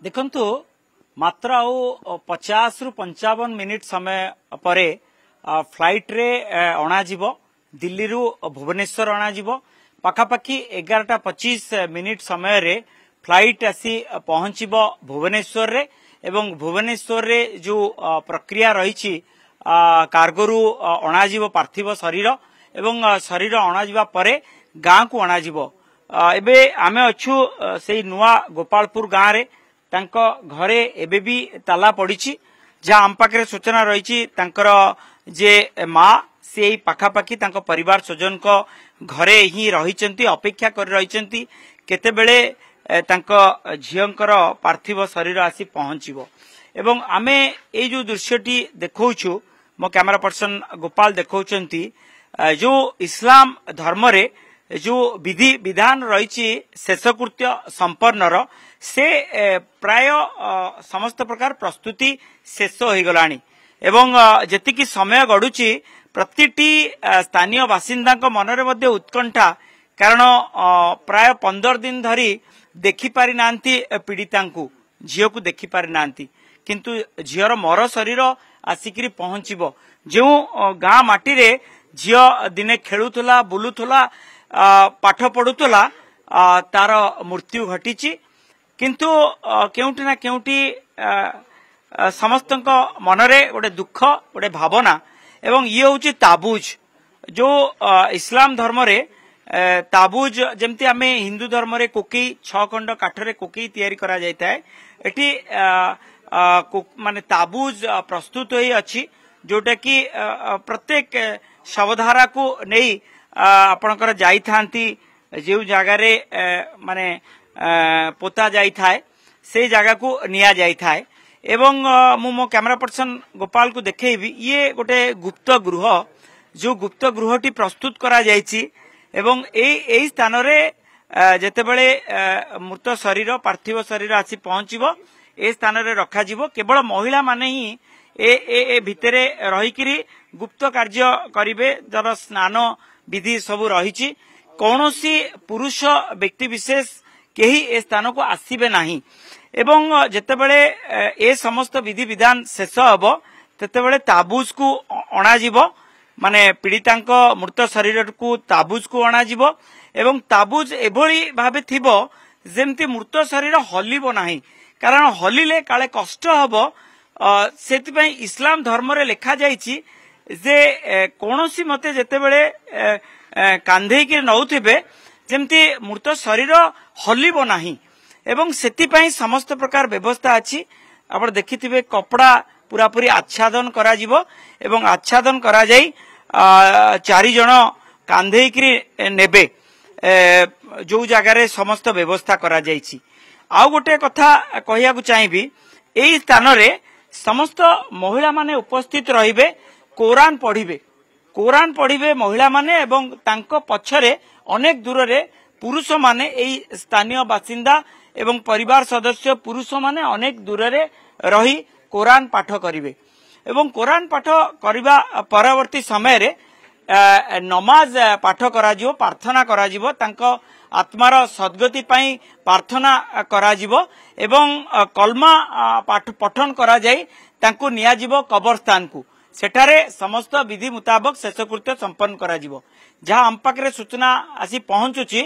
देखंतु मात्र आउ 50 रु 55 मिनिट समय परे फ्लाइट रे अणा जीवो दिल्ली रु भुवनेश्वर अणा जीवो पाखापाखी 11:25 मिनिट समय रे फ्लाइट आसी पहुंचीबो भुवनेश्वर रे एवं भुवनेश्वर रे जो प्रक्रिया रही कार्गो रु अणा जीवो पार्थिव शरीर एवं शरीर अणा जीवा परे गाँ को अणा जीवो। एबे आमे अछु सेई नुआ गोपालपुर गाँ रे तांको घरे एबे भी ताला पड़ीची जहाँ आम पाखे सूचना रही जे माँ से पाखापाखी तांको परिवार स्वजन को घरे ही रही अपेक्षा कर रही केतेबेले तांको झीयंकर पार्थिव शरीर आसी पहुंचीबो। एवं आमे ए जो दृश्यटी देखौछु मो कैमरा पर्सन गोपाल देखौचंती जो इस्लाम धर्म रे जो विधि विधान रही शेषकृत्य संपन्नर से प्राय समस्त प्रकार प्रस्तुति शेष हो गलानी एवं जेतिकी समय गडुची प्रतिटी स्थानीय बासिंदा मनरे मध्य उत्कंठा कारण प्राय 15 दिन धरी देखि पारि नांती पीड़िता झील को देखि पारि नांती किंतु झीर मर शरीर आसिक पहुंचीबो जो गाँ माटी रे झील दिने खेलुथला बुलुथला पाठ पढ़ुला तार मृत्यु घटी किंतु केउटी ना केउटी समस्त मनरे गोटे दुख गोटे भावना एवं ये हूँ ताबूज जो इस्लाम धर्म रे ताबूज जमती आम हिंदू धर्म रे कोकई 6 खंड काठरे कोकई तैयारी करा जाता है एटी माने ताबूज प्रस्तुत होई अछि जोटा कि प्रत्येक शवधारा को नहीं आपणकर जाई थांती जो जगह रे माने पोता जाई थाए से जगह को निया जाई थाए एवं मो कैमरा पर्सन गोपाल को देखेबी ये गोटे गुप्त गृह जो गुप्त गृहटी प्रस्तुत करा जायछि एवं एई स्थान रे जेतेबेले मृत शरीर पार्थिव शरीर आसी पहुंचीबो ए स्थान रे रखा जीवो केवल महिला माने ही ए भितरे रहिकिरी गुप्त कार्य करिवे जर स्नान विधि सब रही कौनसी पुरुष व्यक्ति विशेष केही ए स्थान को आसीबे नाही एवं जेतेबेले ए समस्त विधि विधान शेष हबो तेतेबेले ताबूज को अणा जीवो माने पीड़ितांक मृत शरीर को ताबूज को अणा जीवो एवं ताबूज एभली भाबे थिबो जेमती मृत शरीर हलिबो नाही कारण हलिले काले कष्ट हबो सेति पई इस्लाम धर्म रे लिखा जायछि जे कौनसी मते जेतेबेले कांधे के नौथिबे जेमती मृत शरीर हलिबो नाही एवं सेतिपई समस्त प्रकार व्यवस्था अछि आपण देखिथिबे कपड़ा पूरा पूरी आच्छादन करा जिवो एवं आच्छादन करा जाई 4 जण कांधे के नेबे जो जगह रे समस्त व्यवस्था करा जाईछि। आ गोटे कथा कहिया को चाहिबी एई स्थान रे समस्त महिला माने उपस्थित रहिबे कुरान पढ़िबे महिला माने एवं तांको पछरे अनेक दूर रे पुरुष माने एई स्थानीय बासिंदा एवं परिवार सदस्य पुरुष माने अनेक दूर रे रही कुरान पाठ करिवे एवं कुरान पाठ करिबा परवर्ती समय रे नमाज पाठ करा जिवो प्रार्थना करा जिवो तांको आत्मार सद्गति पई प्रार्थना करा जिवो एवं कलमा पाठ पठन करा जाई तांको निया जिवो कब्रस्तान को सेठारे समस्त विधि मुताबक शेषकृत्य संपन्न करा जिवो। जहाँ आम पाखे सूचना आसी पहुंचुची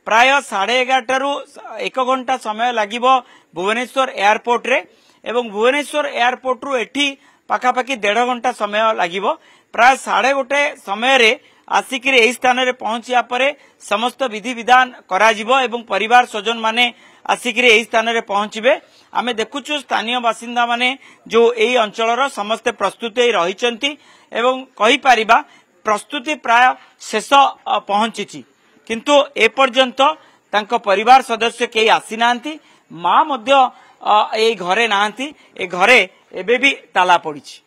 प्राय 11:30 रु 1 घंटा समय लागिबो भुवनेश्वर एयरपोर्ट रे एवं भुवनेश्वर एयरपोर्ट रु एठी पाखापाखी 1.5 घंटा समय लागिबो प्राय 1:30 समय रे आसिकिरे एही स्थान रे पहुंचिया परे समस्त विधि विधान करा जिवो एवं परिवार स्वजन माने आसिकिरे एही स्थान रे पहुंचिबे। आमे देखुछु स्थानीय बासिंदा माने जो एही अंचलर समस्त प्रस्तुति रहिचंती एवं कहि परिबा प्रस्तुति प्राय शेष पहुंचिछि किंतु ए पर्यंत तांको परिवार सदस्य केही आसी नांती मां मध्य ए घरे नांती ए घरे एबे भी ताला पड़िछि।